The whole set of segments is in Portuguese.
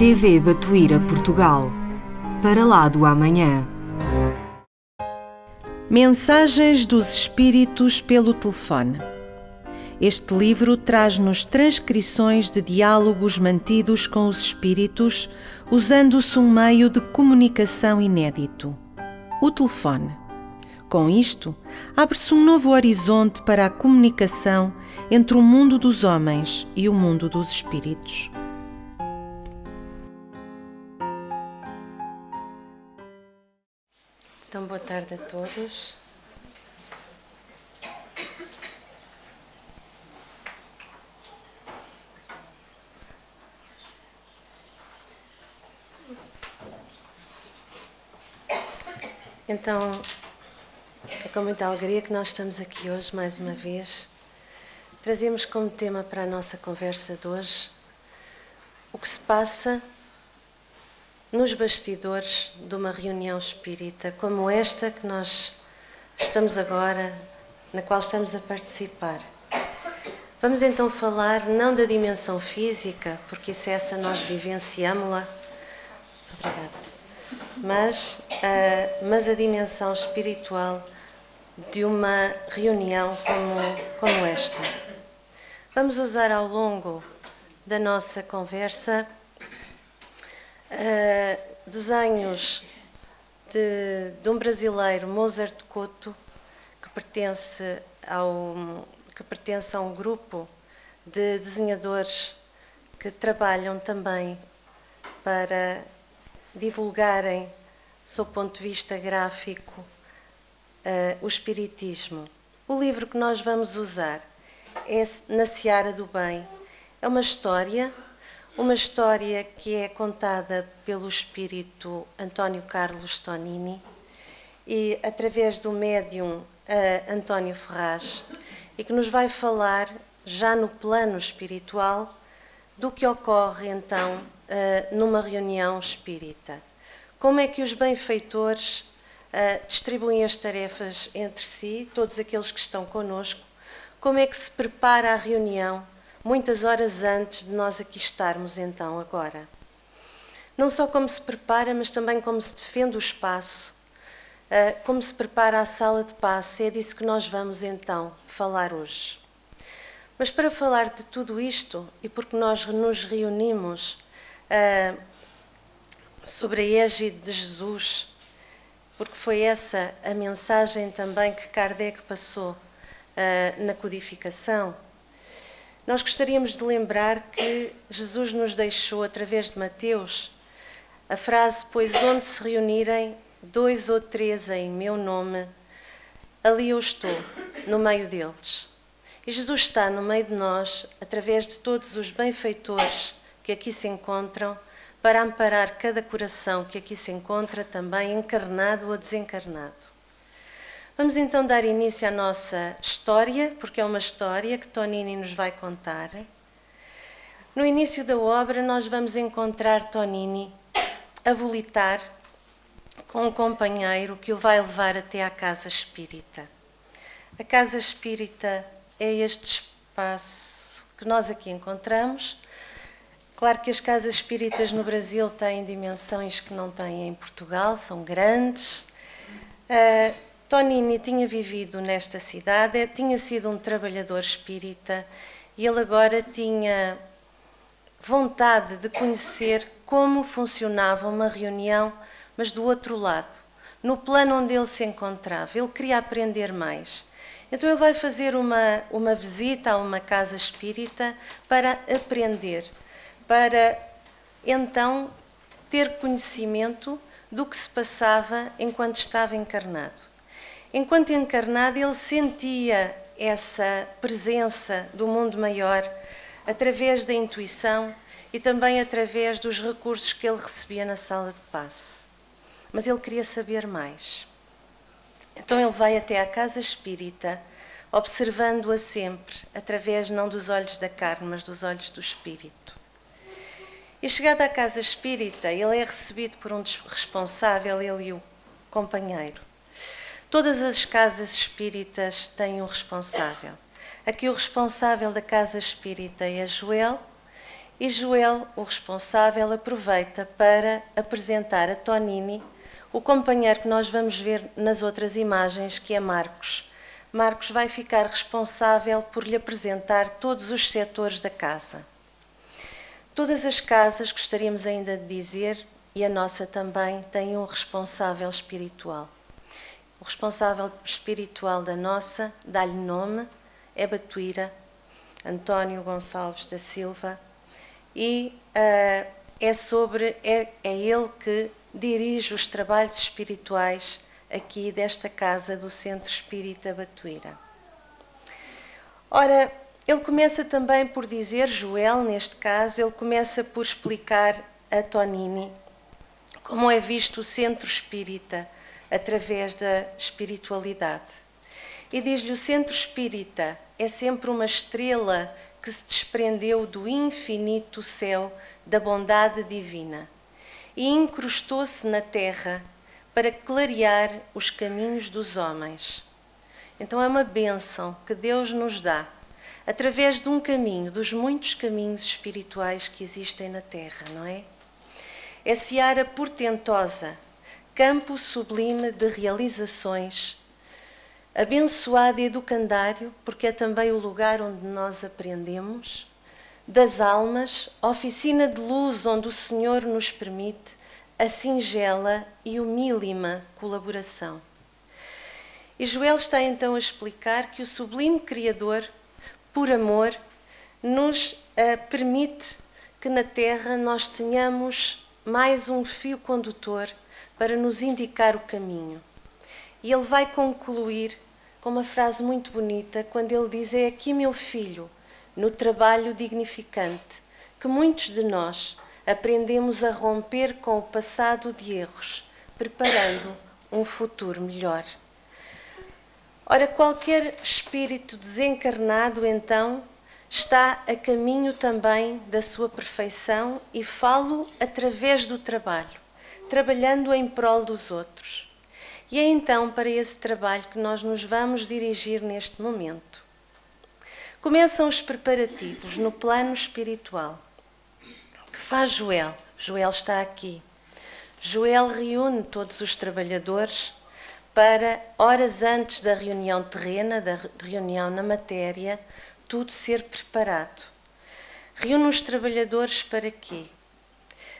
TV Batuíra Portugal. Para lá do amanhã. Mensagens dos Espíritos pelo telefone. Este livro traz-nos transcrições de diálogos mantidos com os Espíritos, usando-se um meio de comunicação inédito: o telefone. Com isto, abre-se um novo horizonte para a comunicação entre o mundo dos homens e o mundo dos espíritos. Então, boa tarde a todos. Então, é com muita alegria que nós estamos aqui hoje, mais uma vez. Trazemos como tema para a nossa conversa de hoje o que se passa nos bastidores de uma reunião espírita, como esta que nós estamos agora, na qual estamos a participar. Vamos então falar não da dimensão física, porque isso é essa nós vivenciamos-la. Muito obrigada. Mas a dimensão espiritual de uma reunião como esta. Vamos usar ao longo da nossa conversa desenhos de um brasileiro, Mozart Couto, que pertence a um grupo de desenhadores que trabalham também para divulgarem, sob o ponto de vista gráfico, o Espiritismo. O livro que nós vamos usar é Na Seara do Bem. É uma história que é contada pelo espírito António Carlos Tonini e através do médium António Ferraz, e que nos vai falar, já no plano espiritual, do que ocorre então numa reunião espírita. Como é que os benfeitores distribuem as tarefas entre si, todos aqueles que estão connosco, como é que se prepara a reunião muitas horas antes de nós aqui estarmos então agora. Não só como se prepara, mas também como se defende o espaço, como se prepara a sala de passe. É disso que nós vamos então falar hoje. Mas para falar de tudo isto, e porque nós nos reunimos sobre a égide de Jesus, porque foi essa a mensagem também que Kardec passou na codificação, nós gostaríamos de lembrar que Jesus nos deixou, através de Mateus, a frase: pois onde se reunirem 2 ou 3 em meu nome, ali eu estou, no meio deles. E Jesus está no meio de nós, através de todos os benfeitores que aqui se encontram, para amparar cada coração que aqui se encontra, também encarnado ou desencarnado. Vamos então dar início à nossa história, porque é uma história que Tonini nos vai contar. No início da obra nós vamos encontrar Tonini a volitar com um companheiro que o vai levar até à casa espírita. A casa espírita é este espaço que nós aqui encontramos. Claro que as casas espíritas no Brasil têm dimensões que não têm em Portugal, são grandes. Tonini tinha vivido nesta cidade, tinha sido um trabalhador espírita e ele agora tinha vontade de conhecer como funcionava uma reunião, mas do outro lado, no plano onde ele se encontrava. Ele queria aprender mais. Então ele vai fazer uma visita a uma casa espírita para aprender, para então ter conhecimento do que se passava enquanto estava encarnado. Enquanto encarnado, ele sentia essa presença do mundo maior através da intuição e também através dos recursos que ele recebia na sala de passe. Mas ele queria saber mais. Então ele vai até à casa espírita, observando-a sempre, através não dos olhos da carne, mas dos olhos do espírito. E chegado à casa espírita, ele é recebido por um responsável, ele e o companheiro. Todas as casas espíritas têm um responsável. Aqui o responsável da casa espírita é Joel E Joel, o responsável, aproveita para apresentar a Tonini o companheiro que nós vamos ver nas outras imagens, que é Marcos. Marcos vai ficar responsável por lhe apresentar todos os setores da casa. Todas as casas, gostaríamos ainda de dizer, e a nossa também, tem um responsável espiritual. O responsável espiritual da nossa dá-lhe nome, é Batuíra, António Gonçalves da Silva, e é ele que dirige os trabalhos espirituais aqui desta casa do Centro Espírita Batuíra. Ora, ele começa também por dizer, Joel, neste caso, ele começa por explicar a Tonini como é visto o Centro Espírita através da espiritualidade. E diz-lhe, o Centro Espírita é sempre uma estrela que se desprendeu do infinito céu da bondade divina e incrustou-se na terra para clarear os caminhos dos homens. Então é uma bênção que Deus nos dá através de um caminho, dos muitos caminhos espirituais que existem na terra, não é? É seara portentosa, campo sublime de realizações, abençoado e educandário, porque é também o lugar onde nós aprendemos, das almas, oficina de luz onde o Senhor nos permite a singela e humílima colaboração. E Joel está então a explicar que o sublime Criador, por amor, nos permite que na Terra nós tenhamos mais um fio condutor para nos indicar o caminho. E ele vai concluir com uma frase muito bonita, quando ele diz, é aqui, meu filho, no trabalho dignificante, que muitos de nós aprendemos a romper com o passado de erros, preparando um futuro melhor. Ora, qualquer espírito desencarnado, então, está a caminho também da sua perfeição e falo através do trabalho, trabalhando em prol dos outros. E é então para esse trabalho que nós nos vamos dirigir neste momento. Começam os preparativos no plano espiritual. O que faz Joel? Joel está aqui. Joel reúne todos os trabalhadores para, horas antes da reunião terrena, da reunião na matéria, tudo ser preparado. Reúne os trabalhadores para quê?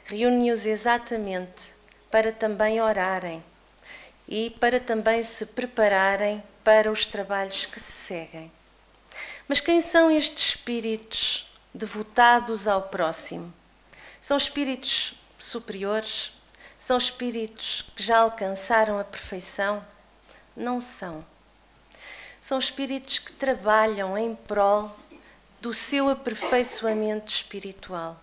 Reúne-os exatamente para também orarem e para também se prepararem para os trabalhos que se seguem. Mas quem são estes espíritos devotados ao próximo? São espíritos superiores? São espíritos que já alcançaram a perfeição? Não são. São espíritos que trabalham em prol do seu aperfeiçoamento espiritual.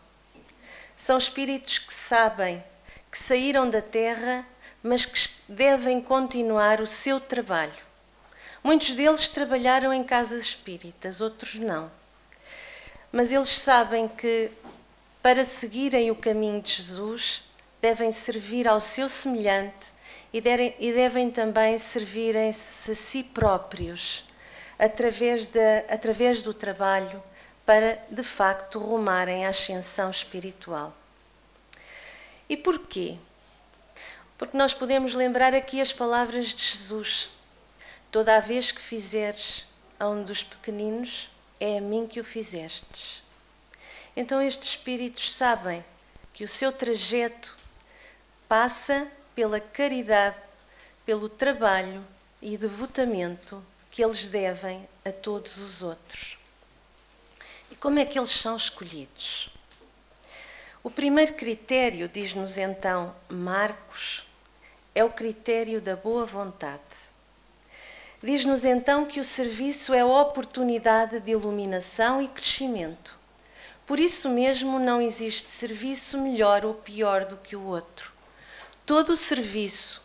São espíritos que sabem que saíram da Terra, mas que devem continuar o seu trabalho. Muitos deles trabalharam em casas espíritas, outros não. Mas eles sabem que, para seguirem o caminho de Jesus, devem servir ao seu semelhante e devem também servirem-se a si próprios, através do trabalho, para, de facto, rumarem à ascensão espiritual. E porquê? Porque nós podemos lembrar aqui as palavras de Jesus. Toda a vez que fizeres a um dos pequeninos, é a mim que o fizestes. Então estes espíritos sabem que o seu trajeto passa pela caridade, pelo trabalho e devotamento que eles devem a todos os outros. E como é que eles são escolhidos? O primeiro critério, diz-nos então Marcos, é o critério da boa vontade. Diz-nos então que o serviço é a oportunidade de iluminação e crescimento. Por isso mesmo não existe serviço melhor ou pior do que o outro. Todo o serviço,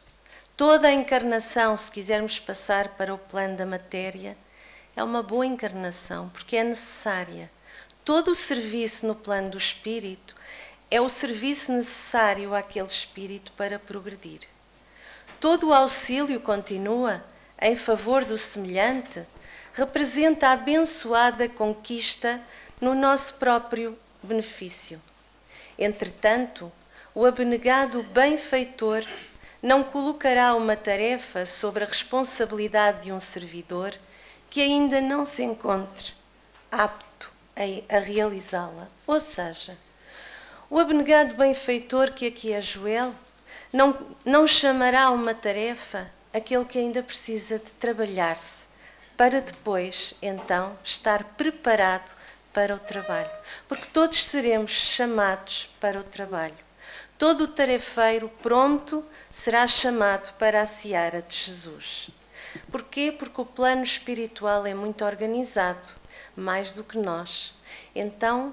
toda a encarnação, se quisermos passar para o plano da matéria, é uma boa encarnação, porque é necessária. Todo o serviço no plano do espírito é o serviço necessário àquele espírito para progredir. Todo o auxílio, continua, em favor do semelhante, representa a abençoada conquista no nosso próprio benefício. Entretanto, o abnegado benfeitor não colocará uma tarefa sobre a responsabilidade de um servidor que ainda não se encontre apto a realizá-la. Ou seja, o abnegado benfeitor que aqui é Joel não chamará uma tarefa aquele que ainda precisa de trabalhar-se, para depois, então, estar preparado para o trabalho. Porque todos seremos chamados para o trabalho. Todo o tarefeiro pronto será chamado para a seara de Jesus. Porquê? Porque o plano espiritual é muito organizado, mais do que nós. Então,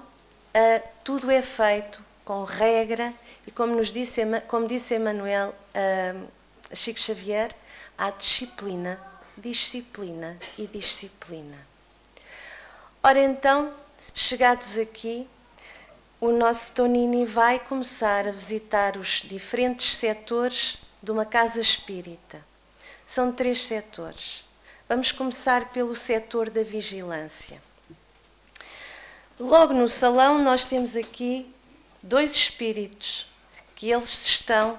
tudo é feito com regra e, como disse Emmanuel Chico Xavier, há disciplina, disciplina e disciplina. Ora então, chegados aqui, o nosso Tonini vai começar a visitar os diferentes setores de uma casa espírita. São 3 setores. Vamos começar pelo setor da vigilância. Logo no salão nós temos aqui 2 espíritos que eles estão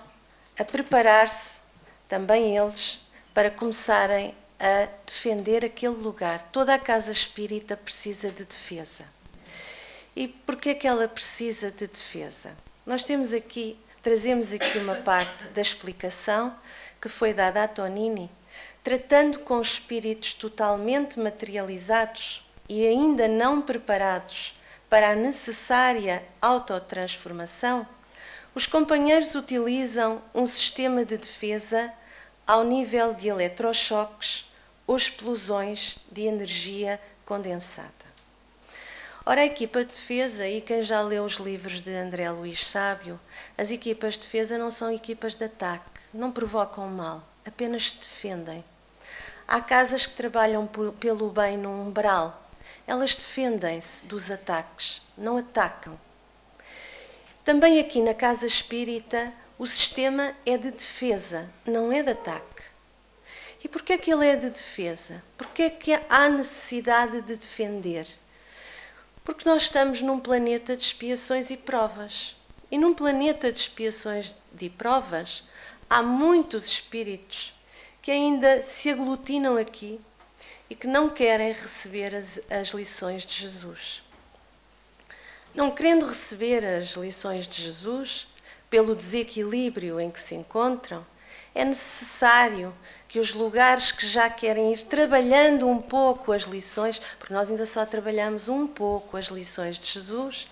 a preparar-se, também eles, para começarem a defender aquele lugar. Toda a casa espírita precisa de defesa. E porquê é que ela precisa de defesa? Nós trazemos aqui uma parte da explicação que foi dada a Tonini, tratando com espíritos totalmente materializados e ainda não preparados para a necessária autotransformação. Os companheiros utilizam um sistema de defesa ao nível de eletrochoques ou explosões de energia condensada. Ora, a equipa de defesa, e quem já leu os livros de André Luís Sábio, as equipas de defesa não são equipas de ataque, não provocam mal, apenas defendem. Há casas que trabalham pelo bem no umbral, elas defendem-se dos ataques, não atacam. Também aqui na casa espírita, o sistema é de defesa, não é de ataque. E porquê é que ele é de defesa? Porquê é que há necessidade de defender? Porque nós estamos num planeta de expiações e provas. E num planeta de expiações e provas, há muitos espíritos que ainda se aglutinam aqui e que não querem receber as lições de Jesus. Não querendo receber as lições de Jesus, pelo desequilíbrio em que se encontram, é necessário que os lugares que já querem ir trabalhando um pouco as lições, porque nós ainda só trabalhamos um pouco as lições de Jesus,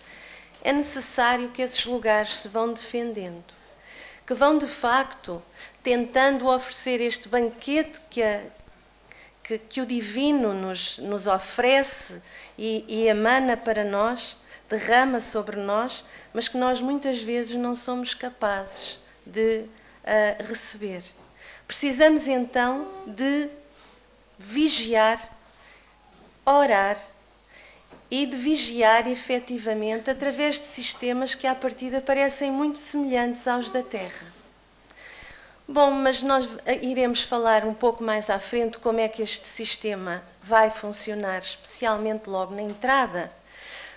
é necessário que esses lugares se vão defendendo, que vão de facto tentando oferecer este banquete que o Divino nos oferece e emana para nós, derrama sobre nós, mas que nós muitas vezes não somos capazes de receber. Precisamos então de vigiar, orar e de vigiar efetivamente através de sistemas que à partida parecem muito semelhantes aos da Terra. Bom, mas nós iremos falar um pouco mais à frente como é que este sistema vai funcionar, especialmente logo na entrada.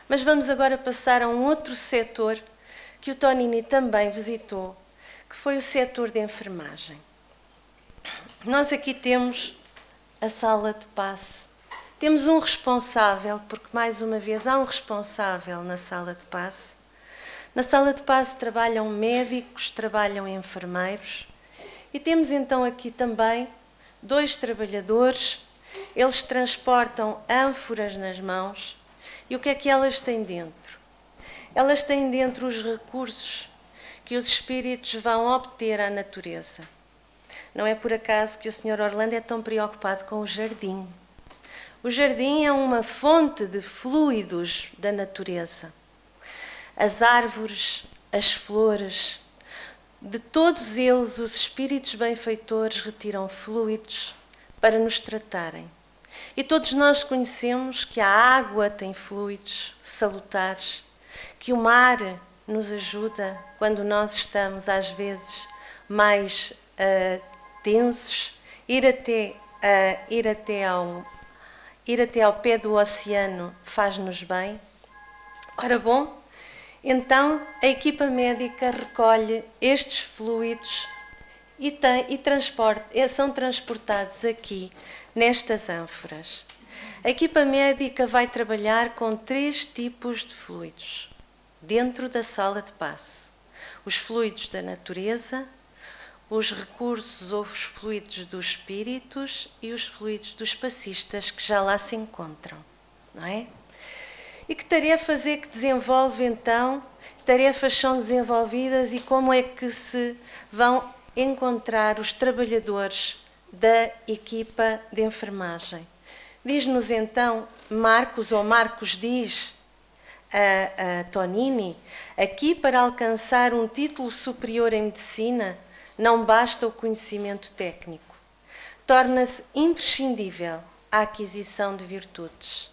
Mas vamos agora passar a um outro setor que o Tonini também visitou, que foi o setor de enfermagem. Nós aqui temos a sala de passe. Temos um responsável, porque mais uma vez há um responsável na sala de passe. Na sala de passe trabalham médicos, trabalham enfermeiros. E temos então aqui também 2 trabalhadores. Eles transportam ânforas nas mãos. E o que é que elas têm dentro? Elas têm dentro os recursos que os espíritos vão obter à natureza. Não é por acaso que o Sr. Orlando é tão preocupado com o jardim. O jardim é uma fonte de fluidos da natureza. As árvores, as flores, de todos eles os espíritos benfeitores retiram fluidos para nos tratarem. E todos nós conhecemos que a água tem fluidos salutares, que o mar nos ajuda quando nós estamos, às vezes, mais tensos, ir até ao pé do oceano faz-nos bem. Ora bom, Então, a equipa médica recolhe estes fluidos e são transportados aqui, nestas ânforas. A equipa médica vai trabalhar com 3 tipos de fluidos dentro da sala de passe. Os fluidos da natureza, os recursos ou os fluidos dos espíritos e os fluidos dos passistas que já lá se encontram, não é? E que tarefas é que desenvolve então? Que tarefas são desenvolvidas e como é que se vão encontrar os trabalhadores da equipa de enfermagem? Diz-nos então Marcos diz a Tonini, aqui para alcançar um título superior em medicina não basta o conhecimento técnico. Torna-se imprescindível a aquisição de virtudes.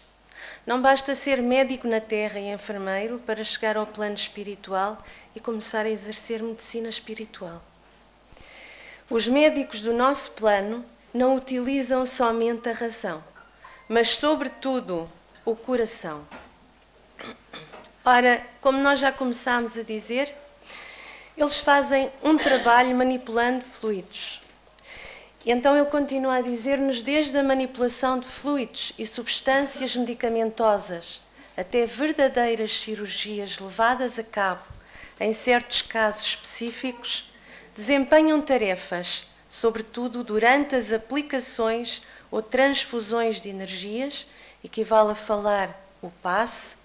Não basta ser médico na terra e enfermeiro para chegar ao plano espiritual e começar a exercer medicina espiritual. Os médicos do nosso plano não utilizam somente a razão, mas sobretudo o coração. Ora, como nós já começámos a dizer, eles fazem um trabalho manipulando fluidos. E então ele continua a dizer-nos desde a manipulação de fluidos e substâncias medicamentosas até verdadeiras cirurgias levadas a cabo em certos casos específicos, desempenham tarefas, sobretudo durante as aplicações ou transfusões de energias, equivale a falar o passe,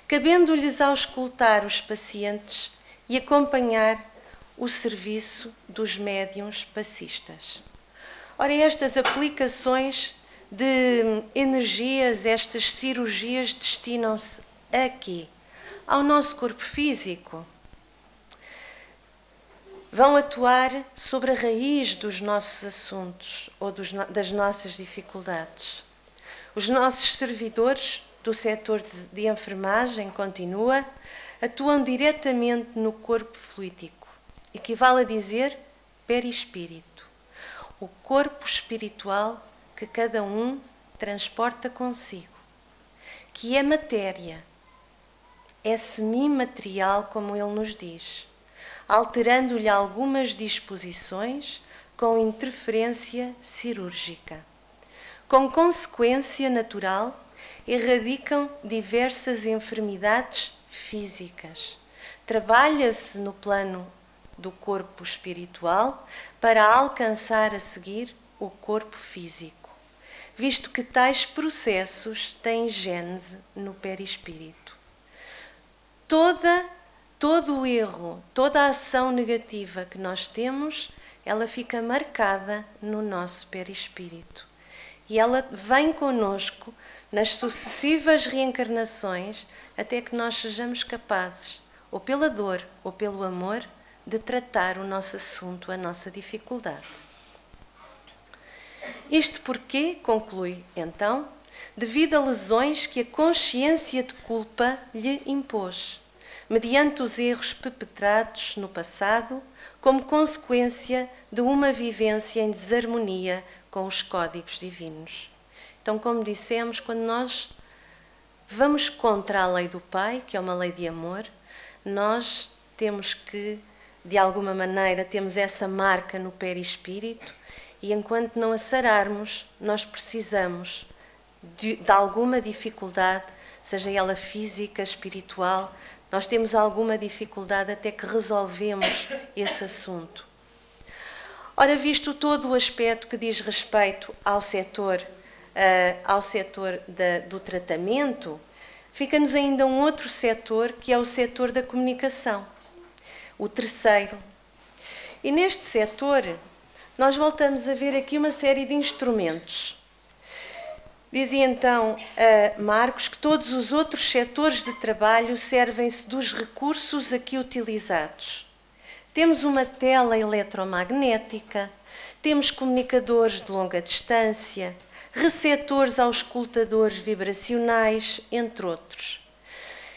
cabendo-lhes auscultar os pacientes e acompanhar o serviço dos médiuns passistas. Ora, estas aplicações de energias, estas cirurgias destinam-se a quê? Ao nosso corpo físico. Vão atuar sobre a raiz dos nossos assuntos ou das nossas dificuldades. Os nossos servidores do setor de enfermagem, continua, atuam diretamente no corpo fluídico. Equivale a dizer perispírito. O corpo espiritual que cada um transporta consigo, que é matéria, é semimaterial, como ele nos diz, alterando-lhe algumas disposições com interferência cirúrgica. Com consequência natural, erradicam diversas enfermidades físicas. Trabalha-se no plano do corpo espiritual para alcançar a seguir o corpo físico, visto que tais processos têm gênese no perispírito. Todo o erro, toda a ação negativa que nós temos, ela fica marcada no nosso perispírito. E ela vem connosco nas sucessivas reencarnações até que nós sejamos capazes, ou pela dor ou pelo amor, de tratar o nosso assunto, a nossa dificuldade. Isto porque, conclui então, devido a lesões que a consciência de culpa lhe impôs, mediante os erros perpetrados no passado, como consequência de uma vivência em desarmonia com os códigos divinos. Então, como dissemos, quando nós vamos contra a lei do Pai, que é uma lei de amor, nós temos que, de alguma maneira, temos essa marca no perispírito e enquanto não a sararmos, nós precisamos de alguma dificuldade, seja ela física, espiritual, nós temos alguma dificuldade até que resolvemos esse assunto. Ora, visto todo o aspecto que diz respeito ao setor do tratamento, fica-nos ainda um outro setor, que é o setor da comunicação, o terceiro. E neste setor, nós voltamos a ver aqui uma série de instrumentos. Dizia então Marcos que todos os outros setores de trabalho servem-se dos recursos aqui utilizados. Temos uma tela eletromagnética, temos comunicadores de longa distância, receptores auscultadores vibracionais, entre outros.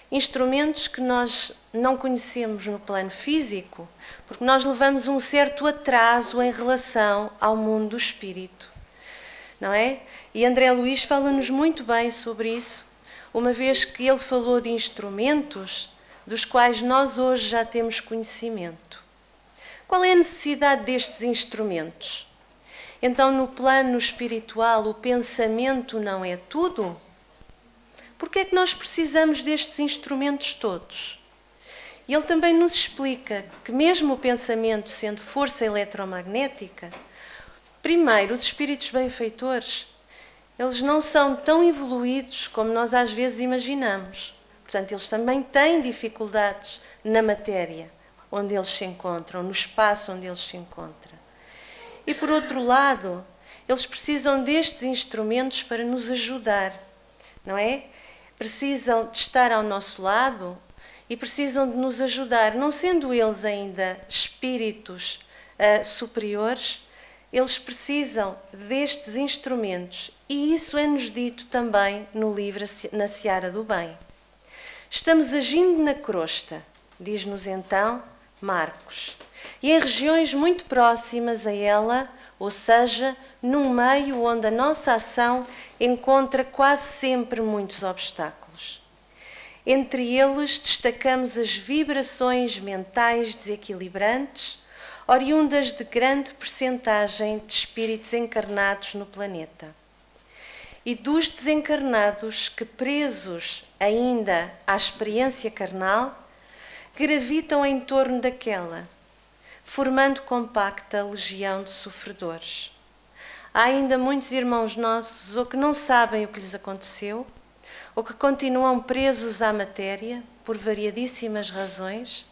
Instrumentos que nós não conhecemos no plano físico, porque nós levamos um certo atraso em relação ao mundo do espírito, não é? E André Luís fala-nos muito bem sobre isso, uma vez que ele falou de instrumentos, dos quais nós hoje já temos conhecimento. Qual é a necessidade destes instrumentos? Então, no plano espiritual, o pensamento não é tudo? Por que é que nós precisamos destes instrumentos todos? E ele também nos explica que mesmo o pensamento sendo força eletromagnética, primeiro, os espíritos benfeitores, eles não são tão evoluídos como nós às vezes imaginamos. Portanto, eles também têm dificuldades na matéria onde eles se encontram, no espaço onde eles se encontram. E por outro lado, eles precisam destes instrumentos para nos ajudar, não é? Precisam de estar ao nosso lado e precisam de nos ajudar, não sendo eles ainda espíritos superiores, eles precisam destes instrumentos e isso é-nos dito também no livro Na Seara do Bem. Estamos agindo na crosta, diz-nos então Marcos, e em regiões muito próximas a ela, ou seja, num meio onde a nossa ação encontra quase sempre muitos obstáculos. Entre eles destacamos as vibrações mentais desequilibrantes, oriundas de grande percentagem de espíritos encarnados no planeta. E dos desencarnados que, presos ainda à experiência carnal, gravitam em torno daquela, formando compacta legião de sofredores. Há ainda muitos irmãos nossos ou que não sabem o que lhes aconteceu, ou que continuam presos à matéria por variadíssimas razões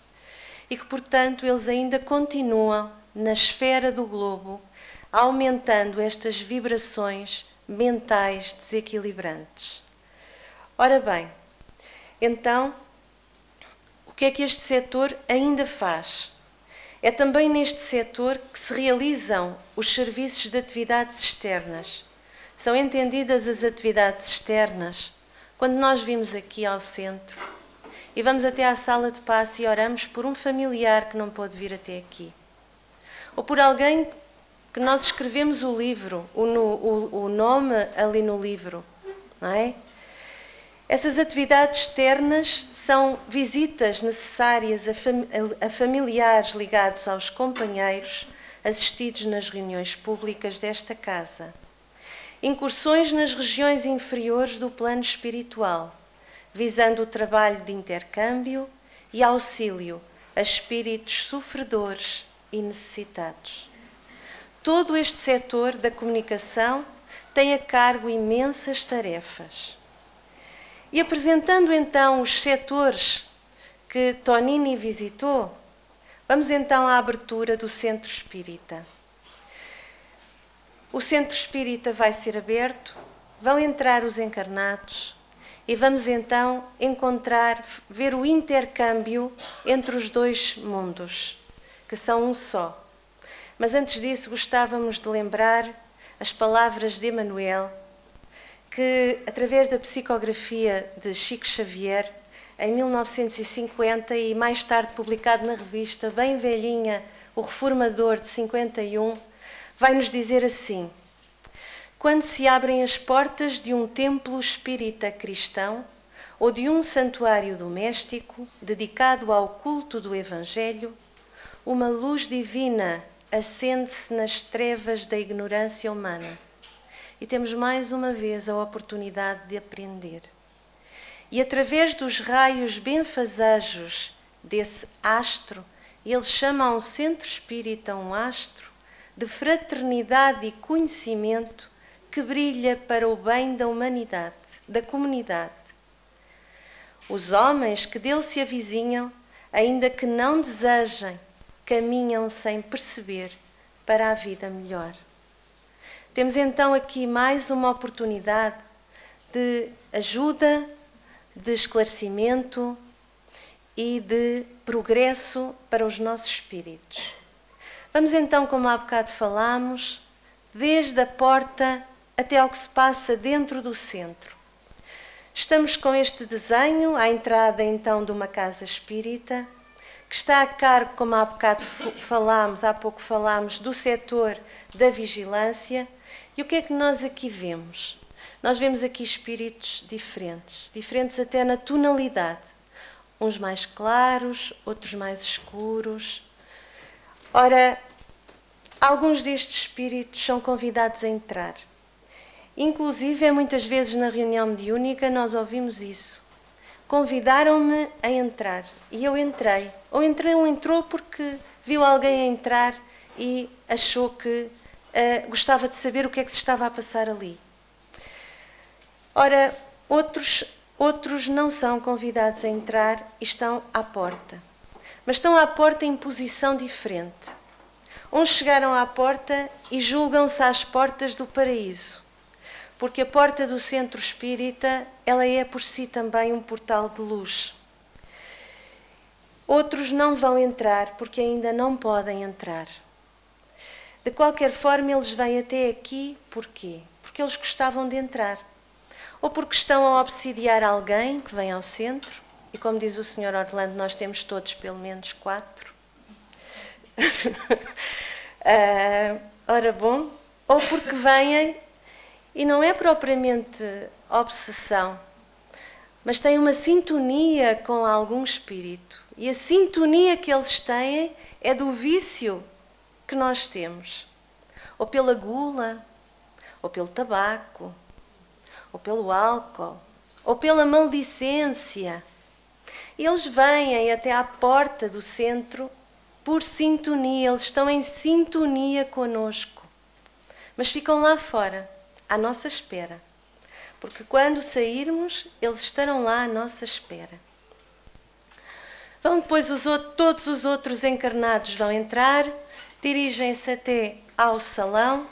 e que, portanto, eles ainda continuam na esfera do globo, aumentando estas vibrações mentais desequilibrantes. Ora bem, então, o que é que este setor ainda faz? É também neste setor que se realizam os serviços de atividades externas. São entendidas as atividades externas quando nós vimos aqui ao centro e vamos até à sala de passe e oramos por um familiar que não pôde vir até aqui. Ou por alguém que nós escrevemos o livro, o nome ali no livro, não é? Essas atividades externas são visitas necessárias a familiares ligados aos companheiros assistidos nas reuniões públicas desta casa. Incursões nas regiões inferiores do plano espiritual, visando o trabalho de intercâmbio e auxílio a espíritos sofredores e necessitados. Todo este setor da comunicação tem a cargo imensas tarefas. E apresentando então os setores que Tonini visitou, vamos então à abertura do Centro Espírita. O Centro Espírita vai ser aberto, vão entrar os encarnados e vamos então ver o intercâmbio entre os dois mundos, que são um só. Mas antes disso gostávamos de lembrar as palavras de Emmanuel, que, através da psicografia de Chico Xavier, em 1950 e mais tarde publicado na revista, bem velhinha, O Reformador, de 51, vai nos dizer assim: quando se abrem as portas de um templo espírita cristão ou de um santuário doméstico dedicado ao culto do Evangelho, uma luz divina acende-se nas trevas da ignorância humana. E temos mais uma vez a oportunidade de aprender. E através dos raios benfazejos desse astro, ele chama ao Centro Espírita um astro de fraternidade e conhecimento que brilha para o bem da humanidade, da comunidade. Os homens que dele se avizinham, ainda que não desejem, caminham sem perceber para a vida melhor. Temos então aqui mais uma oportunidade de ajuda, de esclarecimento e de progresso para os nossos espíritos. Vamos então, como há bocado falámos, desde a porta até ao que se passa dentro do centro. Estamos com este desenho à entrada então de uma casa espírita, que está a cargo, como há pouco falámos, do setor da vigilância. E o que é que nós aqui vemos? Nós vemos aqui espíritos diferentes até na tonalidade. uns mais claros, outros mais escuros. Ora, alguns destes espíritos são convidados a entrar. Inclusive, muitas vezes na reunião mediúnica nós ouvimos isso. Convidaram-me a entrar e eu entrei. Ou entrou porque viu alguém a entrar e achou que gostava de saber o que é que se estava a passar ali. Ora, outros não são convidados a entrar e estão à porta. Mas estão à porta em posição diferente. Uns chegaram à porta e julgam-se às portas do paraíso, porque a porta do centro espírita, ela é por si também um portal de luz. Outros não vão entrar porque ainda não podem entrar. De qualquer forma, eles vêm até aqui, porquê? Porque eles gostavam de entrar. Ou porque estão a obsidiar alguém que vem ao centro, e como diz o Sr. Orlando, nós temos todos pelo menos 4. Ora bom, ou porque vêm, e não é propriamente obsessão, mas têm uma sintonia com algum espírito. E a sintonia que eles têm é do vício que nós temos. Ou pela gula, ou pelo tabaco, ou pelo álcool, ou pela maldicência. Eles vêm até à porta do centro por sintonia, eles estão em sintonia conosco. Mas ficam lá fora, à nossa espera. Porque quando sairmos, eles estarão lá à nossa espera. Vão depois todos os outros encarnados vão entrar, dirigem-se até ao salão,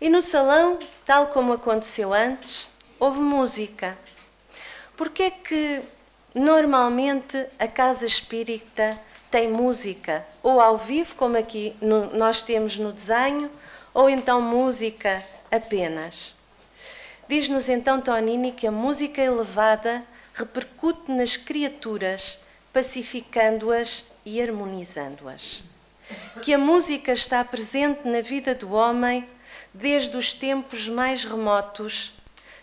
e no salão, tal como aconteceu antes, houve música. Porque é que normalmente a casa espírita tem música, ou ao vivo, como aqui nós temos no desenho, ou então música apenas? Diz-nos então Tonini que a música elevada repercute nas criaturas, pacificando-as e harmonizando-as. Que a música está presente na vida do homem desde os tempos mais remotos,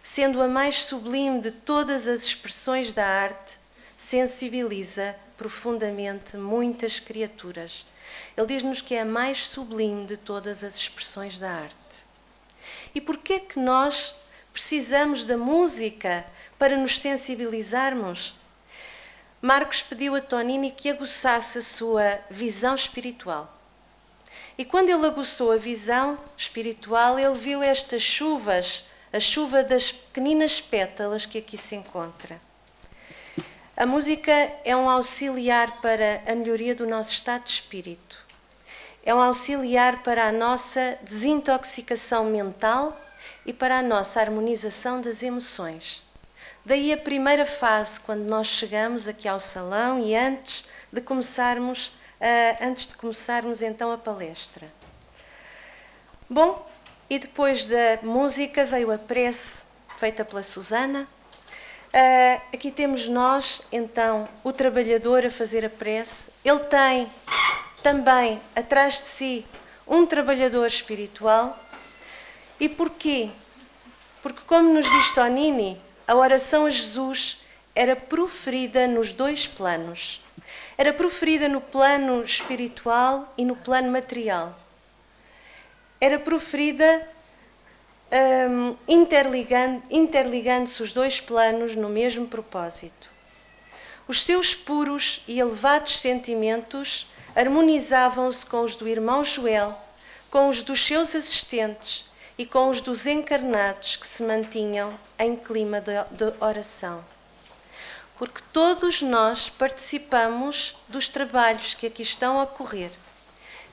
sendo a mais sublime de todas as expressões da arte, sensibiliza profundamente muitas criaturas. Ele diz-nos que é a mais sublime de todas as expressões da arte. E porquê é que nós precisamos da música para nos sensibilizarmos? Marcos pediu a Tonini que aguçasse a sua visão espiritual. E quando ele aguçou a visão espiritual, ele viu estas chuvas, a chuva das pequeninas pétalas que aqui se encontra. A música é um auxiliar para a melhoria do nosso estado de espírito. É um auxiliar para a nossa desintoxicação mental e para a nossa harmonização das emoções. Daí a primeira fase, quando nós chegamos aqui ao salão e antes de começarmos então a palestra. Bom, e depois da música veio a prece feita pela Susana. Aqui temos nós, então, o trabalhador a fazer a prece. Ele tem também atrás de si um trabalhador espiritual. E porquê? Porque, como nos diz Tonini, a oração a Jesus era proferida nos dois planos. Era proferida no plano espiritual e no plano material. Era proferida interligando-se os dois planos no mesmo propósito. Os seus puros e elevados sentimentos harmonizavam-se com os do irmão Joel, com os dos seus assistentes e com os dos encarnados que se mantinham em clima de oração. Porque todos nós participamos dos trabalhos que aqui estão a ocorrer.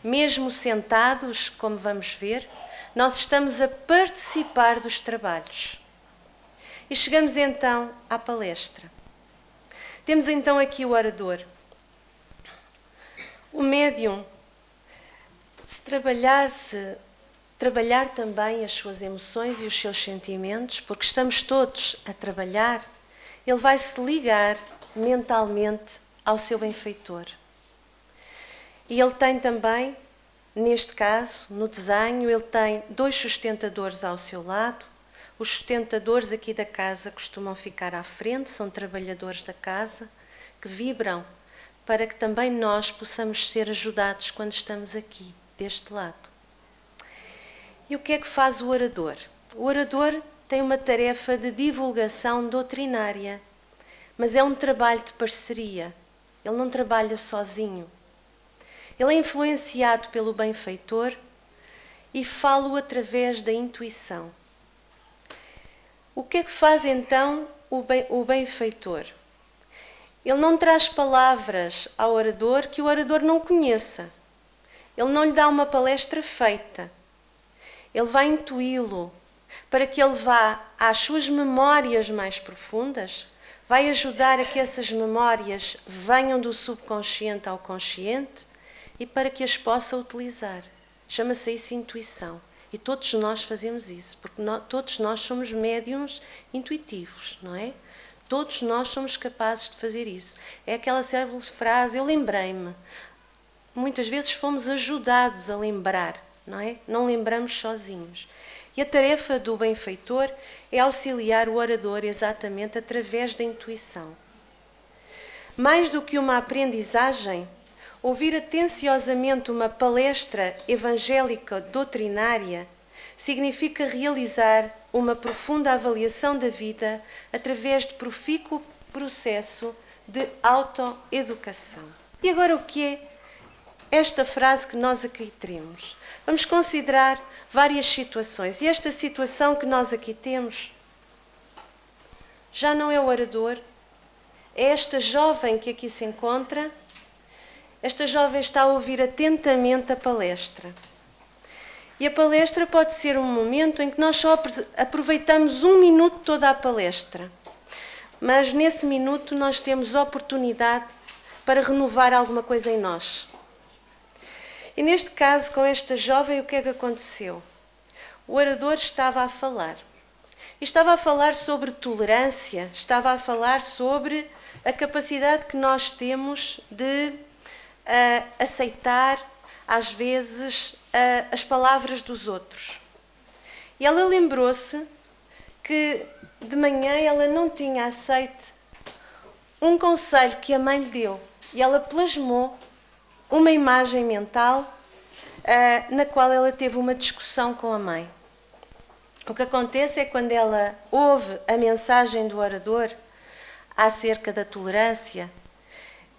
Mesmo sentados, como vamos ver, nós estamos a participar dos trabalhos. E chegamos então à palestra. Temos então aqui o orador. O médium, se trabalhar também as suas emoções e os seus sentimentos, porque estamos todos a trabalhar, ele vai se ligar mentalmente ao seu benfeitor. E ele tem também, neste caso, no desenho, ele tem 2 sustentadores ao seu lado. Os sustentadores aqui da casa costumam ficar à frente, são trabalhadores da casa, que vibram, para que também nós possamos ser ajudados quando estamos aqui, deste lado. E o que é que faz o orador? O orador tem uma tarefa de divulgação doutrinária, mas é um trabalho de parceria. Ele não trabalha sozinho. Ele é influenciado pelo benfeitor e fala-o através da intuição. O que é que faz então o benfeitor? Ele não traz palavras ao orador que o orador não conheça. Ele não lhe dá uma palestra feita. Ele vai intuí-lo para que ele vá às suas memórias mais profundas, vai ajudar a que essas memórias venham do subconsciente ao consciente e para que as possa utilizar. Chama-se isso intuição. E todos nós fazemos isso, porque todos nós somos médiums intuitivos, não é? Todos nós somos capazes de fazer isso. É aquela célebre frase, eu lembrei-me. Muitas vezes fomos ajudados a lembrar, não é? Não lembramos sozinhos. E a tarefa do benfeitor é auxiliar o orador exatamente através da intuição. Mais do que uma aprendizagem, ouvir atenciosamente uma palestra evangélica doutrinária significa realizar uma profunda avaliação da vida através de profícuo processo de autoeducação. E agora o que é esta frase que nós aqui temos? Vamos considerar várias situações. E esta situação que nós aqui temos já não é o orador, é esta jovem que aqui se encontra. Esta jovem está a ouvir atentamente a palestra. E a palestra pode ser um momento em que nós só aproveitamos um minuto toda a palestra. Mas nesse minuto nós temos oportunidade para renovar alguma coisa em nós. E neste caso, com esta jovem, o que é que aconteceu? O orador estava a falar. E estava a falar sobre tolerância, estava a falar sobre a capacidade que nós temos de aceitar, às vezes, as palavras dos outros. E ela lembrou-se que de manhã ela não tinha aceito um conselho que a mãe lhe deu. E ela plasmou uma imagem mental na qual ela teve uma discussão com a mãe. O que acontece é que quando ela ouve a mensagem do orador acerca da tolerância,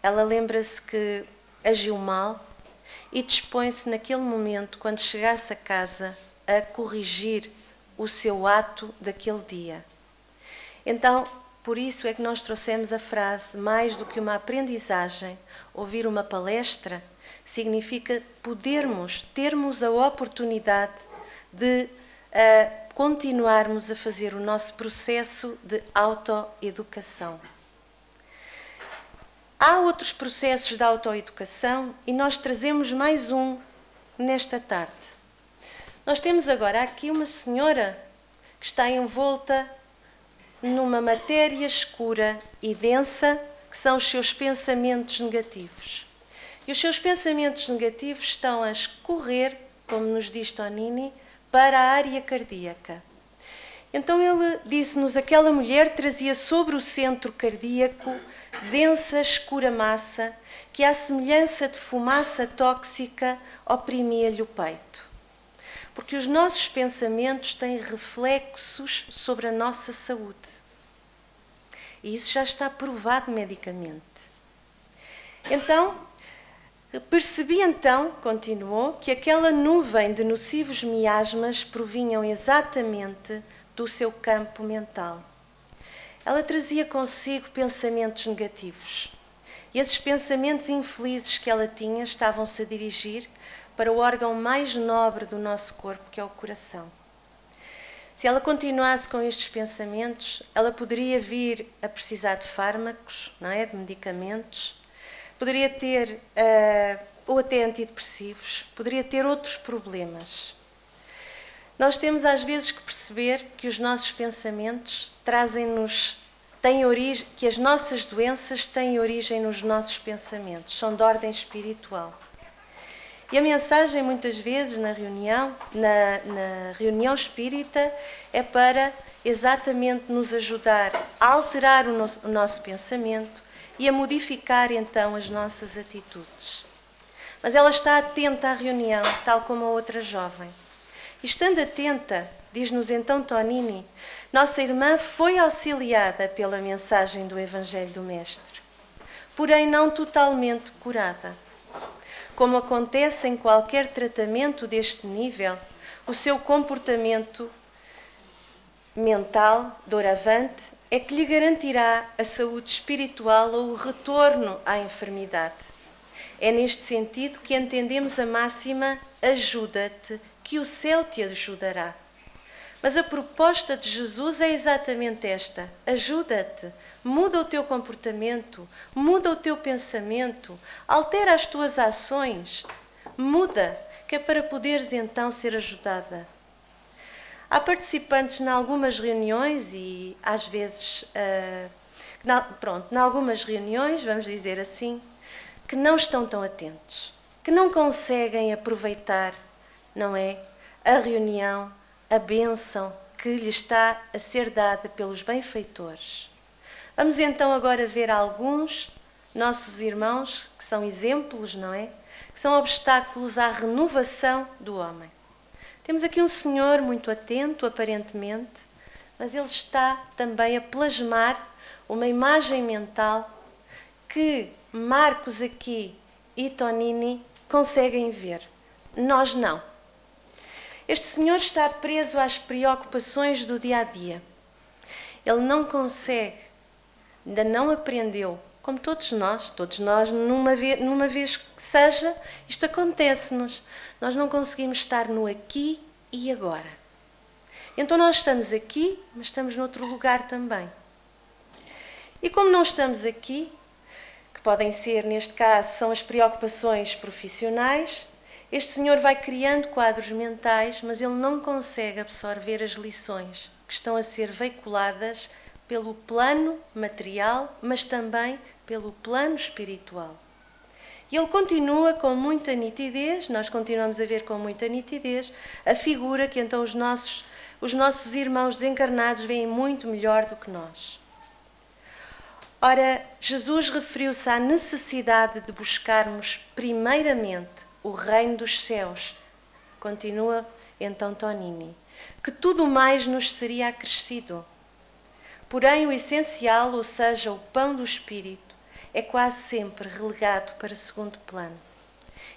ela lembra-se que agiu mal e dispõe-se naquele momento, quando chegasse a casa, a corrigir o seu ato daquele dia. Então, por isso é que nós trouxemos a frase, mais do que uma aprendizagem, ouvir uma palestra, significa termos a oportunidade de continuarmos a fazer o nosso processo de autoeducação. Há outros processos de autoeducação e nós trazemos mais um nesta tarde. Nós temos agora aqui uma senhora que está envolta numa matéria escura e densa, que são os seus pensamentos negativos. E os seus pensamentos negativos estão a escorrer, como nos diz Tonini, para a área cardíaca. Então ele disse-nos, aquela mulher trazia sobre o centro cardíaco densa, escura massa, que à semelhança de fumaça tóxica oprimia-lhe o peito. Porque os nossos pensamentos têm reflexos sobre a nossa saúde. E isso já está provado medicamente. Então, percebi então, continuou, que aquela nuvem de nocivos miasmas provinham exatamente do seu campo mental. Ela trazia consigo pensamentos negativos. E esses pensamentos infelizes que ela tinha estavam-se a dirigir para o órgão mais nobre do nosso corpo, que é o coração. Se ela continuasse com estes pensamentos, ela poderia vir a precisar de fármacos, não é? De medicamentos, poderia ter, ou até antidepressivos, poderia ter outros problemas. Nós temos às vezes que perceber que os nossos pensamentos que as nossas doenças têm origem nos nossos pensamentos, são de ordem espiritual. E a mensagem muitas vezes na reunião espírita é para exatamente nos ajudar a alterar o nosso pensamento e a modificar então as nossas atitudes. Mas ela está atenta à reunião, tal como a outra jovem. E estando atenta, diz-nos então Tonini, nossa irmã foi auxiliada pela mensagem do Evangelho do Mestre, porém não totalmente curada. Como acontece em qualquer tratamento deste nível, o seu comportamento mental, doravante, é que lhe garantirá a saúde espiritual ou o retorno à enfermidade. É neste sentido que entendemos a máxima ajuda-te, que o céu te ajudará. Mas a proposta de Jesus é exatamente esta: ajuda-te, muda o teu comportamento, muda o teu pensamento, altera as tuas ações, muda, que é para poderes então ser ajudada. Há participantes em algumas reuniões e às vezes, em algumas reuniões, vamos dizer assim, que não estão tão atentos, que não conseguem aproveitar, não é, a reunião, a bênção que lhe está a ser dada pelos benfeitores. Vamos então agora ver alguns nossos irmãos que são exemplos, não é? Que são obstáculos à renovação do homem. Temos aqui um senhor muito atento, aparentemente, mas ele está também a plasmar uma imagem mental que Marcos aqui e Tonini conseguem ver. Nós não. Este senhor está preso às preocupações do dia-a-dia. Ele não consegue, ainda não aprendeu, como todos nós, numa vez que seja, isto acontece-nos. Nós não conseguimos estar no aqui e agora. Então nós estamos aqui, mas estamos noutro lugar também. E como não estamos aqui, que podem ser, neste caso, são as preocupações profissionais, este senhor vai criando quadros mentais, mas ele não consegue absorver as lições que estão a ser veiculadas pelo plano material, mas também pelo plano espiritual. E ele continua com muita nitidez, nós continuamos a ver com muita nitidez, a figura que então os nossos irmãos desencarnados veem muito melhor do que nós. Ora, Jesus referiu-se à necessidade de buscarmos primeiramente o reino dos céus. Continua então Tonini, que tudo mais nos seria acrescido. Porém, o essencial, ou seja, o pão do Espírito, é quase sempre relegado para segundo plano.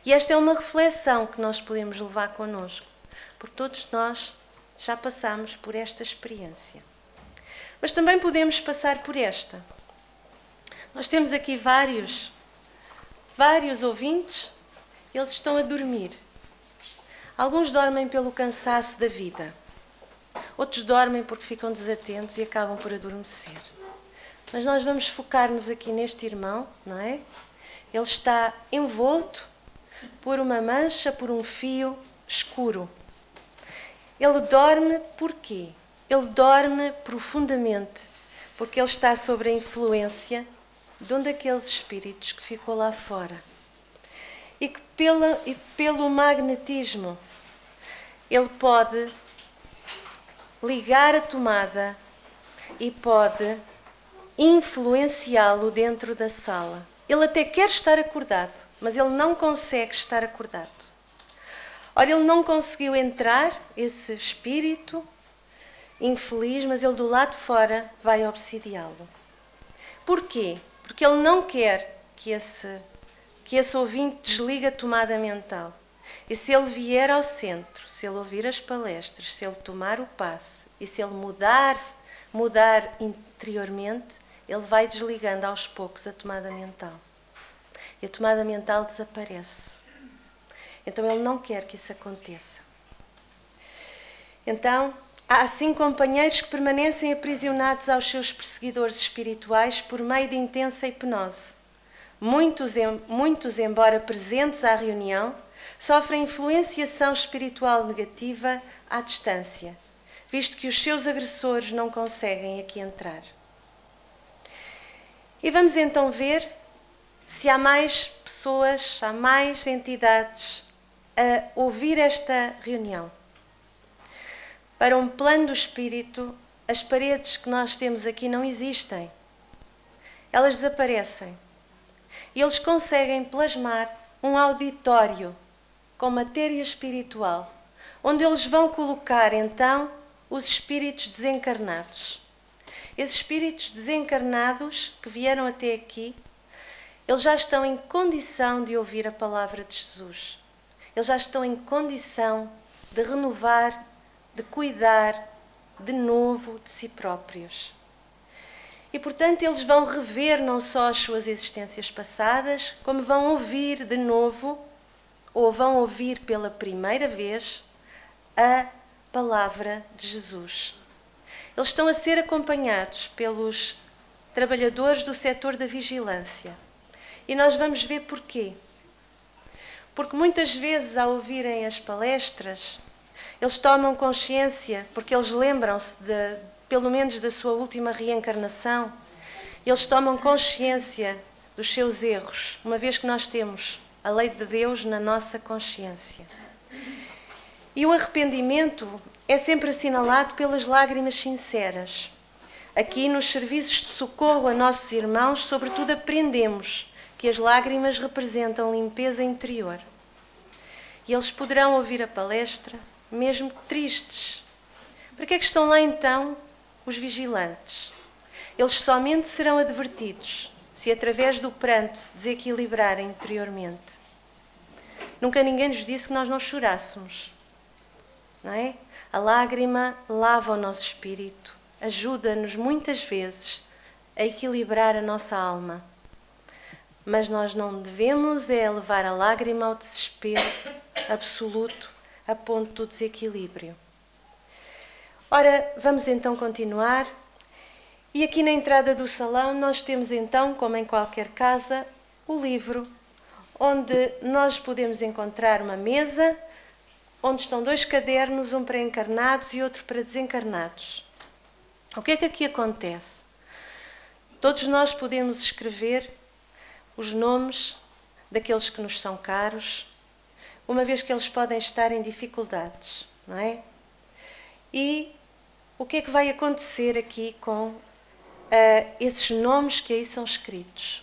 E esta é uma reflexão que nós podemos levar connosco, porque todos nós já passamos por esta experiência. Mas também podemos passar por esta. Nós temos aqui vários ouvintes, eles estão a dormir. Alguns dormem pelo cansaço da vida, outros dormem porque ficam desatentos e acabam por adormecer. Mas nós vamos focar-nos aqui neste irmão, não é? Ele está envolto por uma mancha, por um fio escuro. Ele dorme por quê? Ele dorme profundamente, porque ele está sob a influência de um daqueles espíritos que ficou lá fora. E que pelo magnetismo ele pode ligar a tomada e pode influenciá-lo dentro da sala. Ele até quer estar acordado, mas ele não consegue estar acordado. Ora, ele não conseguiu entrar, esse espírito infeliz, mas ele do lado de fora vai obsidiá-lo. Porquê? Porque ele não quer que esse ouvinte desligue a tomada mental. E se ele vier ao centro, se ele ouvir as palestras, se ele tomar o passe e se ele mudar interiormente, ele vai desligando aos poucos a tomada mental. E a tomada mental desaparece. Então ele não quer que isso aconteça. Então, há assim companheiros que permanecem aprisionados aos seus perseguidores espirituais por meio de intensa hipnose. Muitos, embora presentes à reunião, sofrem influenciação espiritual negativa à distância, visto que os seus agressores não conseguem aqui entrar. E vamos então ver se há mais pessoas, há mais entidades a ouvir esta reunião. Para um plano do espírito, as paredes que nós temos aqui não existem. elas desaparecem. E eles conseguem plasmar um auditório com matéria espiritual, onde eles vão colocar então os espíritos desencarnados. Esses espíritos desencarnados que vieram até aqui, eles já estão em condição de ouvir a palavra de Jesus. Eles já estão em condição de renovar, de cuidar de novo de si próprios. E, portanto, eles vão rever não só as suas existências passadas, como vão ouvir de novo, ou vão ouvir pela primeira vez, a palavra de Jesus. Eles estão a ser acompanhados pelos trabalhadores do setor da vigilância. E nós vamos ver porquê. Porque muitas vezes, ao ouvirem as palestras, eles tomam consciência, porque eles lembram-se, pelo menos, da sua última reencarnação, eles tomam consciência dos seus erros, uma vez que nós temos a lei de Deus na nossa consciência. E o arrependimento é sempre assinalado pelas lágrimas sinceras. Aqui, nos serviços de socorro a nossos irmãos, sobretudo aprendemos que as lágrimas representam limpeza interior. E eles poderão ouvir a palestra, mesmo tristes. Para que é que estão lá então os vigilantes? Eles somente serão advertidos se através do pranto se desequilibrarem interiormente. Nunca ninguém nos disse que nós não chorássemos, não é? A lágrima lava o nosso espírito, ajuda-nos muitas vezes a equilibrar a nossa alma. Mas nós não devemos levar a lágrima ao desespero absoluto, a ponto do desequilíbrio. Ora, vamos então continuar. E aqui na entrada do salão nós temos então, como em qualquer casa, o livro, onde nós podemos encontrar uma mesa, onde estão 2 cadernos, um para encarnados e outro para desencarnados. O que é que aqui acontece? Todos nós podemos escrever os nomes daqueles que nos são caros, uma vez que eles podem estar em dificuldades, não é? E o que é que vai acontecer aqui com esses nomes que aí são escritos?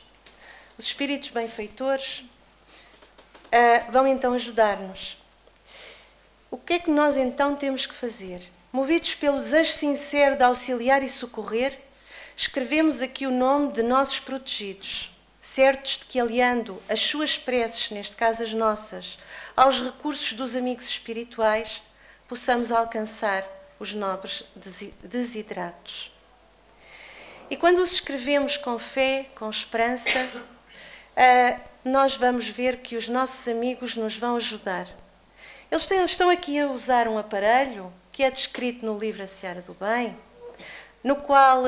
Os espíritos benfeitores vão então ajudar-nos. O que é que nós então temos que fazer? Movidos pelo desejo sincero de auxiliar e socorrer, escrevemos aqui o nome de nossos protegidos, certos de que, aliando as suas preces, neste caso as nossas, aos recursos dos amigos espirituais, possamos alcançar os nobres desiderados. E quando os escrevemos com fé, com esperança, nós vamos ver que os nossos amigos nos vão ajudar. Eles estão aqui a usar um aparelho que é descrito no livro A Seara do Bem, no qual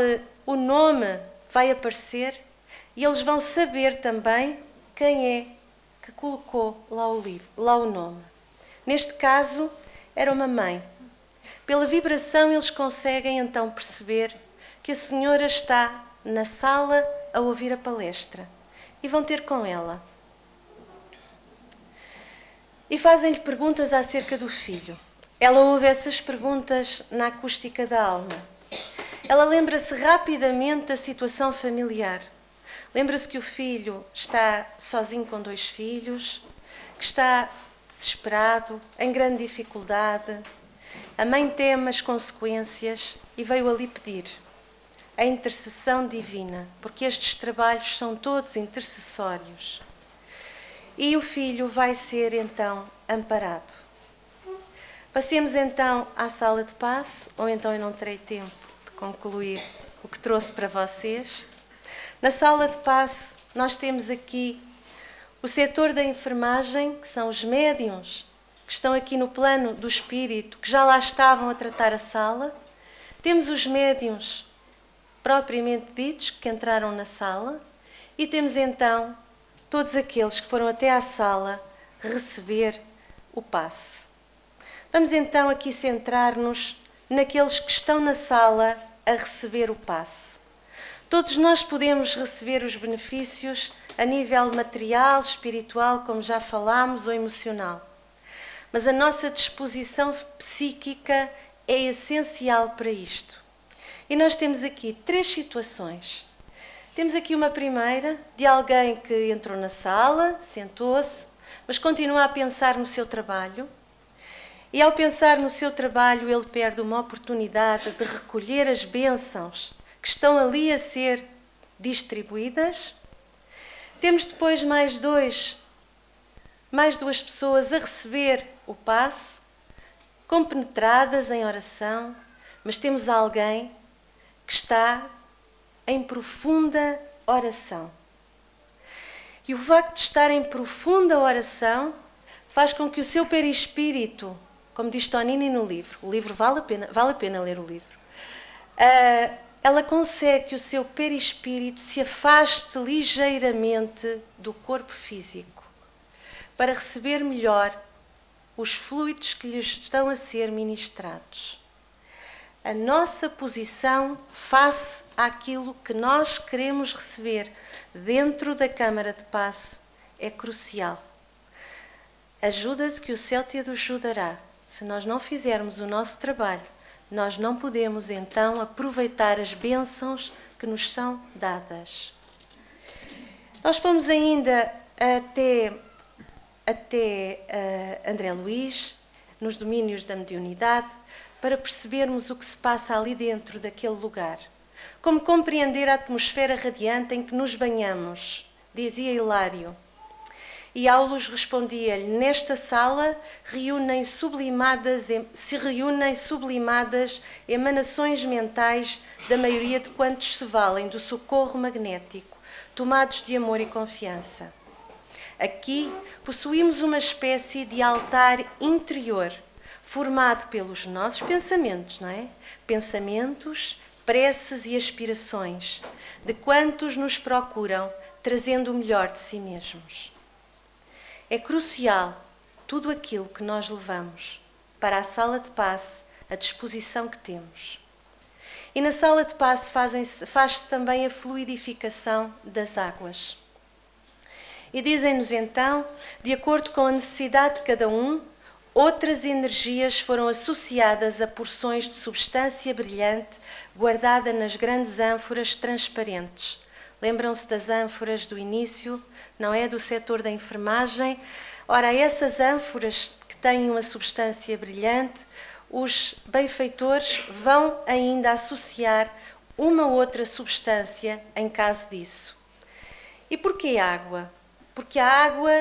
o nome vai aparecer e eles vão saber também quem é que colocou lá o nome. Neste caso, era uma mãe. Pela vibração, eles conseguem então perceber que a senhora está na sala a ouvir a palestra e vão ter com ela. E fazem-lhe perguntas acerca do filho. Ela ouve essas perguntas na acústica da alma. Ela lembra-se rapidamente da situação familiar. Lembra-se que o filho está sozinho com 2 filhos, que está desesperado, em grande dificuldade. A mãe teme as consequências e veio ali pedir a intercessão divina, porque estes trabalhos são todos intercessórios. E o filho vai ser então amparado. Passemos então à sala de passe, ou então eu não terei tempo de concluir o que trouxe para vocês. Na sala de passe nós temos aqui o setor da enfermagem, que são os médiuns, que estão aqui no plano do espírito, que já lá estavam a tratar a sala. Temos os médiuns propriamente ditos, que entraram na sala, e temos então todos aqueles que foram até à sala receber o passe. Vamos então aqui centrar-nos naqueles que estão na sala a receber o passe. Todos nós podemos receber os benefícios a nível material, espiritual, como já falámos, ou emocional. Mas a nossa disposição psíquica é essencial para isto. E nós temos aqui 3 situações Temos aqui uma primeira de alguém que entrou na sala, sentou-se, mas continua a pensar no seu trabalho. E ao pensar no seu trabalho, ele perde uma oportunidade de recolher as bênçãos que estão ali a ser distribuídas. Temos depois mais duas pessoas a receber o passe, compenetradas em oração, mas temos alguém que está em profunda oração. E o facto de estar em profunda oração faz com que o seu perispírito, como diz Tonini no livro, o livro vale a pena ler o livro, ela consegue que o seu perispírito se afaste ligeiramente do corpo físico para receber melhor os fluidos que lhe estão a ser ministrados. A nossa posição face àquilo que nós queremos receber dentro da Câmara de Passe é crucial. Ajuda-te que o céu te ajudará. Se nós não fizermos o nosso trabalho, nós não podemos então aproveitar as bênçãos que nos são dadas. Nós fomos ainda até André Luís, nos domínios da mediunidade, para percebermos o que se passa ali dentro daquele lugar. Como compreender a atmosfera radiante em que nos banhamos, dizia Hilário. E Aulus respondia-lhe, nesta sala se reúnem sublimadas emanações mentais da maioria de quantos se valem do socorro magnético, tomados de amor e confiança. Aqui possuímos uma espécie de altar interior, formado pelos nossos pensamentos, não é? Pensamentos, preces e aspirações, de quantos nos procuram, trazendo o melhor de si mesmos. É crucial tudo aquilo que nós levamos para a sala de passe, a disposição que temos. E na sala de passe faz-se também a fluidificação das águas. E dizem-nos então, de acordo com a necessidade de cada um, outras energias foram associadas a porções de substância brilhante guardada nas grandes ânforas transparentes. Lembram-se das ânforas do início, não é? Do setor da enfermagem. Ora, essas ânforas que têm uma substância brilhante, os benfeitores vão ainda associar uma outra substância em caso disso. E porquê água? Porque a água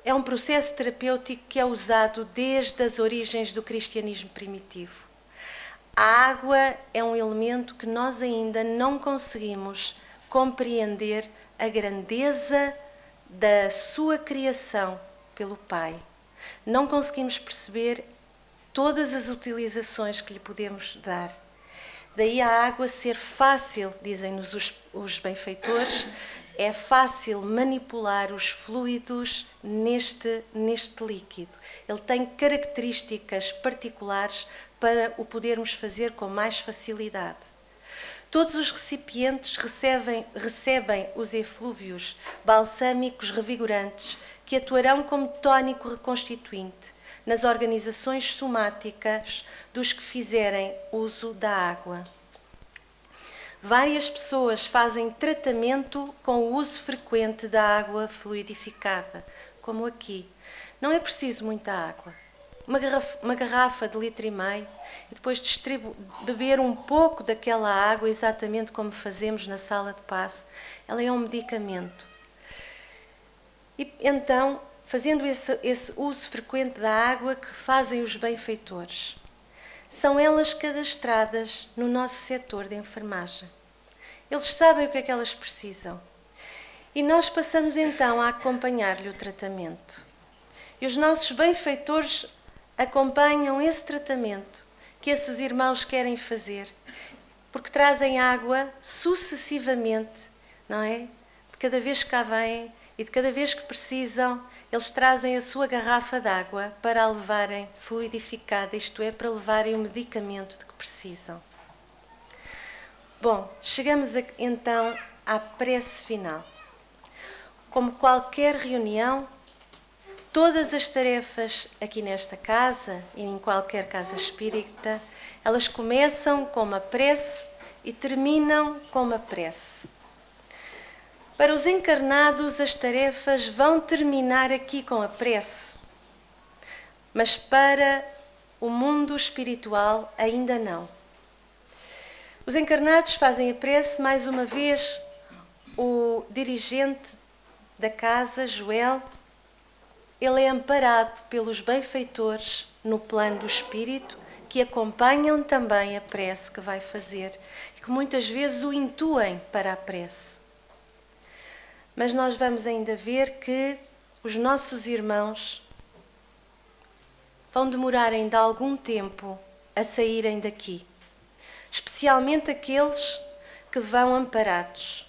é um processo terapêutico que é usado desde as origens do cristianismo primitivo. A água é um elemento que nós ainda não conseguimos compreender a grandeza da sua criação pelo Pai. Não conseguimos perceber todas as utilizações que lhe podemos dar. Daí a água ser fácil, dizem-nos os benfeitores, é fácil manipular os fluidos neste líquido. Ele tem características particulares para o podermos fazer com mais facilidade. Todos os recipientes recebem os eflúvios balsâmicos revigorantes que atuarão como tónico reconstituinte nas organizações somáticas dos que fizerem uso da água. Várias pessoas fazem tratamento com o uso frequente da água fluidificada, como aqui. Não é preciso muita água. Uma garrafa de 1,5 litro e depois beber um pouco daquela água, exatamente como fazemos na sala de passe. Ela é um medicamento. E então, fazendo esse uso frequente da água que fazem os benfeitores, são elas cadastradas no nosso setor de enfermagem. Eles sabem o que é que elas precisam. E nós passamos então a acompanhar-lhe o tratamento. E os nossos benfeitores acompanham esse tratamento que esses irmãos querem fazer, porque trazem água sucessivamente, não é? De cada vez que cá vêm e de cada vez que precisam, eles trazem a sua garrafa de água para a levarem fluidificada, isto é, para levarem o medicamento de que precisam. Bom, chegamos então à prece final. Como qualquer reunião, todas as tarefas aqui nesta casa e em qualquer casa espírita, elas começam com uma prece e terminam com uma prece. Para os encarnados, as tarefas vão terminar aqui com a prece, mas para o mundo espiritual ainda não. Os encarnados fazem a prece, mais uma vez, o dirigente da casa, Joel, ele é amparado pelos benfeitores no plano do espírito, que acompanham também a prece que vai fazer e que muitas vezes o intuem para a prece. Mas nós vamos ainda ver que os nossos irmãos vão demorar ainda algum tempo a saírem daqui, especialmente aqueles que vão amparados.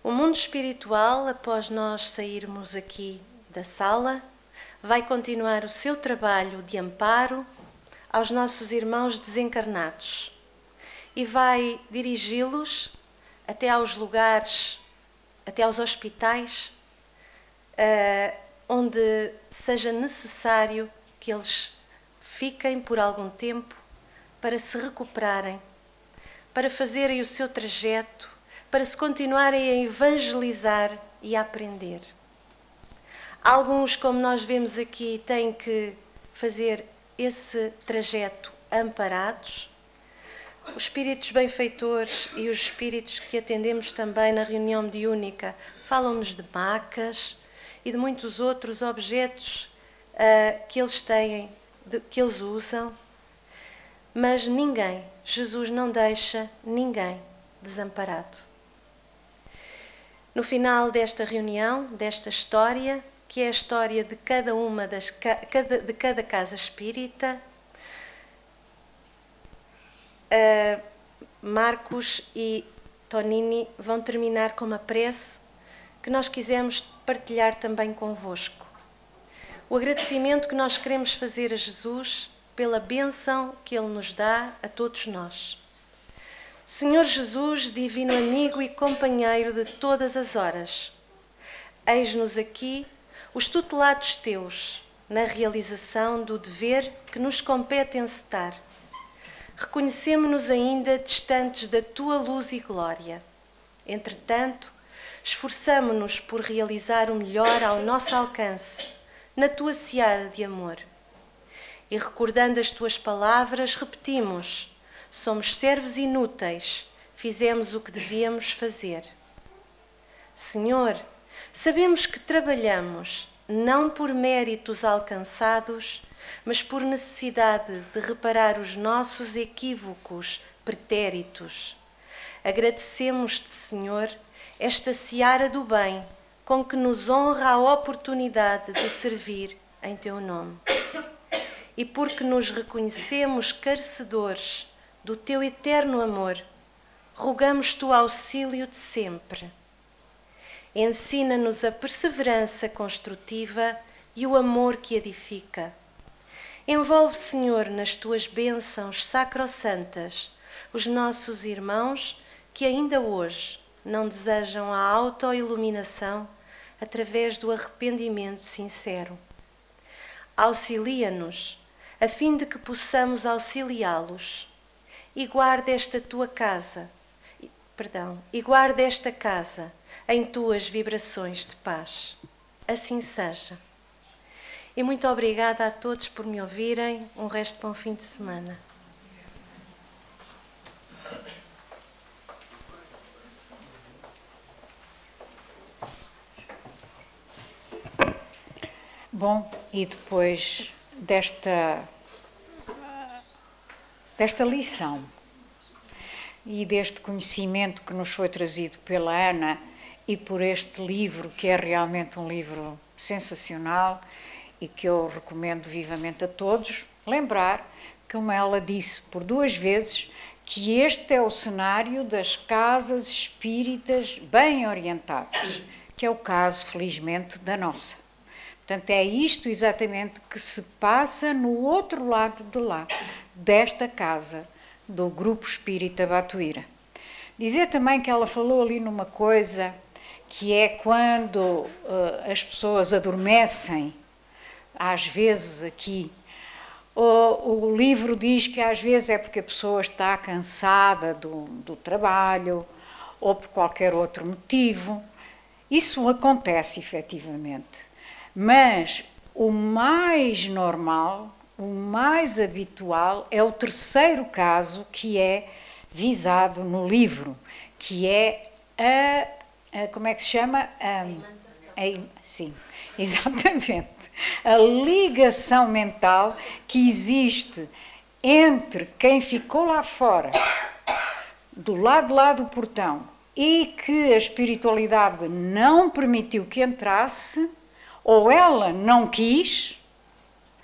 O mundo espiritual, após nós sairmos aqui da sala, vai continuar o seu trabalho de amparo aos nossos irmãos desencarnados e vai dirigi-los até aos lugares, até aos hospitais, onde seja necessário que eles fiquem por algum tempo para se recuperarem, para fazerem o seu trajeto, para se continuarem a evangelizar e a aprender. Alguns, como nós vemos aqui, têm que fazer esse trajeto amparados. Os espíritos benfeitores e os espíritos que atendemos também na reunião mediúnica falam-nos de macas e de muitos outros objetos que eles têm, que eles usam. Mas ninguém, Jesus não deixa ninguém desamparado. No final desta reunião, desta história, que é a história de cada uma de cada casa espírita, Marcos e Tonini vão terminar com uma prece que nós quisemos partilhar também convosco. O agradecimento que nós queremos fazer a Jesus pela bênção que Ele nos dá a todos nós. Senhor Jesus, divino amigo e companheiro de todas as horas, eis-nos aqui os tutelados teus na realização do dever que nos compete encetar. Reconhecemo-nos ainda distantes da tua luz e glória. Entretanto, esforçamo-nos por realizar o melhor ao nosso alcance, na tua seara de amor. E recordando as tuas palavras, repetimos: somos servos inúteis, fizemos o que devíamos fazer. Senhor, sabemos que trabalhamos não por méritos alcançados, mas por necessidade de reparar os nossos equívocos pretéritos. Agradecemos-te, Senhor, esta seara do bem, com que nos honra a oportunidade de servir em teu nome. E porque nos reconhecemos carecedores do teu eterno amor, rogamos-te o auxílio de sempre. Ensina-nos a perseverança construtiva e o amor que edifica. Envolve, Senhor, nas tuas bênçãos sacrossantas os nossos irmãos que ainda hoje não desejam a autoiluminação através do arrependimento sincero. Auxilia-nos, a fim de que possamos auxiliá-los, e guarda esta casa em tuas vibrações de paz. Assim seja. E muito obrigada a todos por me ouvirem. Um resto de bom fim de semana. Bom, e depois desta lição e deste conhecimento que nos foi trazido pela Ana e por este livro, que é realmente um livro sensacional e que eu recomendo vivamente a todos, lembrar, como ela disse por 2 vezes, que este é o cenário das casas espíritas bem orientadas, que é o caso, felizmente, da nossa. Portanto, é isto exatamente que se passa no outro lado de lá, desta casa, do Grupo Espírita Batuíra. Dizer também que ela falou ali numa coisa, que é quando as pessoas adormecem, às vezes aqui, o livro diz que às vezes é porque a pessoa está cansada do trabalho, ou por qualquer outro motivo, Isso acontece efetivamente, mas o mais normal, o mais habitual é o terceiro caso que é visado no livro, que é como é que se chama? Sim, exatamente. A ligação mental que existe entre quem ficou lá fora, do lado lá do portão, e que a espiritualidade não permitiu que entrasse, ou ela não quis,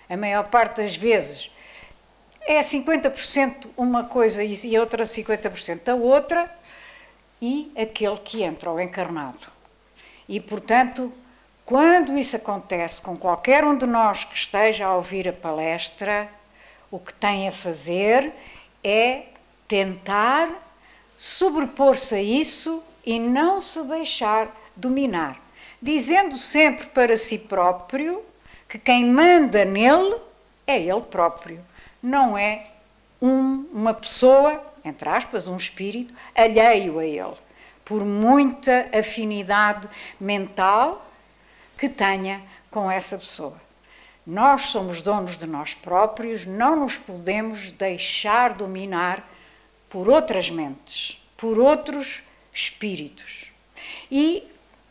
a maior parte das vezes é 50% uma coisa e outra 50% a outra, e aquele que entra, o encarnado. E, portanto, quando isso acontece com qualquer um de nós que esteja a ouvir a palestra, o que tem a fazer é tentar sobrepor-se a isso e não se deixar dominar, dizendo sempre para si próprio que quem manda nele é ele próprio, não é uma pessoa, entre aspas, um espírito, alheio a ele, por muita afinidade mental que tenha com essa pessoa. Nós somos donos de nós próprios, não nos podemos deixar dominar por outras mentes, por outros espíritos. E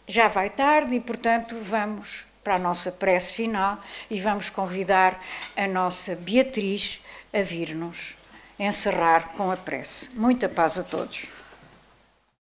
já vai tarde e, portanto, vamos para a nossa prece final e vamos convidar a nossa Beatriz a vir-nos encerrar com a prece. Muita paz a todos.